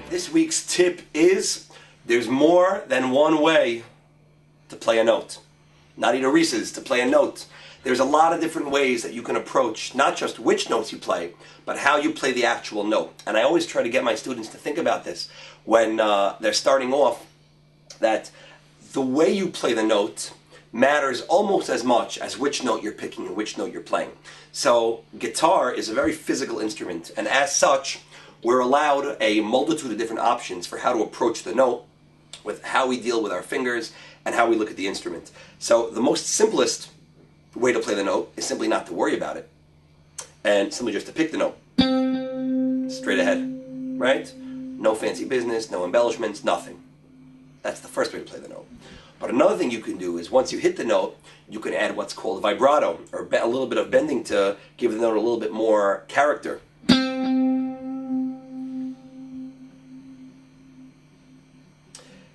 This week's tip is there's more than one way to play a note. Not Eat Reese's, to play a note. There's a lot of different ways that you can approach not just which notes you play, but how you play the actual note. And I always try to get my students to think about this when they're starting off, that the way you play the note matters almost as much as which note you're picking and which note you're playing. So guitar is a very physical instrument, and as such, we're allowed a multitude of different options for how to approach the note, with how we deal with our fingers and how we look at the instrument. So the most simplest way to play the note is simply not to worry about it, and simply just to pick the note straight ahead, right? No fancy business, no embellishments, nothing. That's the first way to play the note. But another thing you can do is once you hit the note, you can add what's called vibrato, or a little bit of bending to give the note a little bit more character.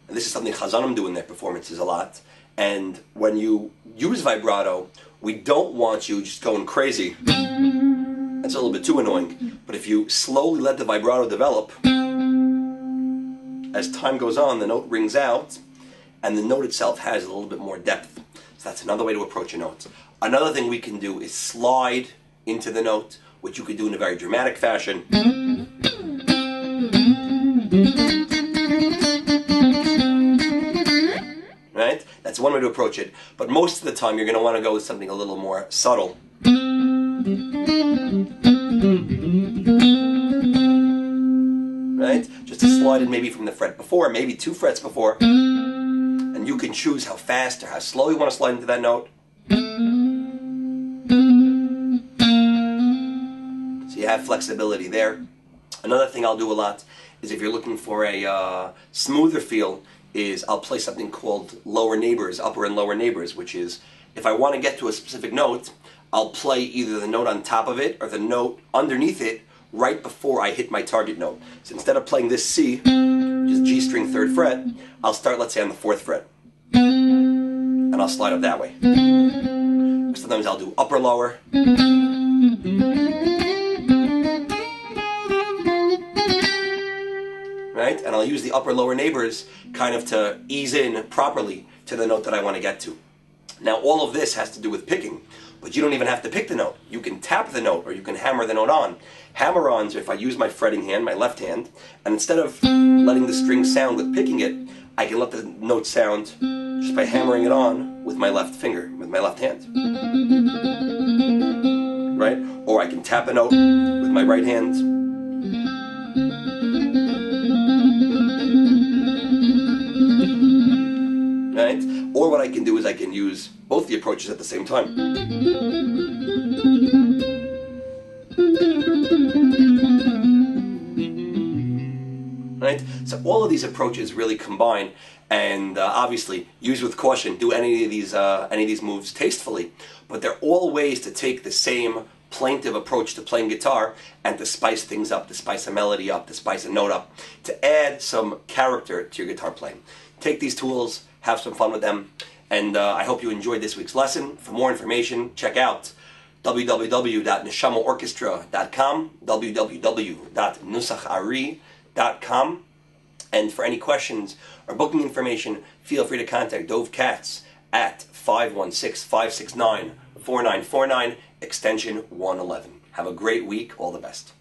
And this is something Chazanim do in their performances a lot. And when you use vibrato, we don't want you just going crazy. That's a little bit too annoying. But if you slowly let the vibrato develop, as time goes on, the note rings out, and the note itself has a little bit more depth. So that's another way to approach a note. Another thing we can do is slide into the note, which you could do in a very dramatic fashion. Right? That's one way to approach it. But most of the time, you're going to want to go with something a little more subtle. Right? Just to slide it maybe from the fret before, maybe 2 frets before. And you can choose how fast or how slow you want to slide into that note. So you have flexibility there. Another thing I'll do a lot is, if you're looking for a smoother feel, is I'll play something called lower neighbors, upper and lower neighbors, which is, if I want to get to a specific note, I'll play either the note on top of it or the note underneath it right before I hit my target note. So instead of playing this C, which is G string 3rd fret, I'll start, let's say, on the 4th fret. And I'll slide up that way. Sometimes I'll do upper lower. Right? And I'll use the upper lower neighbors kind of to ease in properly to the note that I want to get to. Now all of this has to do with picking, but you don't even have to pick the note. You can tap the note, or you can hammer the note on. Hammer-ons are if I use my fretting hand, my left hand, and instead of letting the string sound with picking it, I can let the note sound just by hammering it on with my left finger, with my left hand. Right? Or I can tap a note with my right hand. Right? Or what I can do is I can use both the approaches at the same time. Right? So all of these approaches really combine, and obviously use with caution. Do any of these moves tastefully, but they're all ways to take the same plaintive approach to playing guitar and to spice things up, to spice a melody up, to spice a note up, to add some character to your guitar playing. Take these tools, have some fun with them, and I hope you enjoyed this week's lesson. For more information, check out www.neshamaorchestra.com, www.nusachari.com, and for any questions or booking information, feel free to contact Dove Katz at 516-569-4949, extension 111. Have a great week. All the best.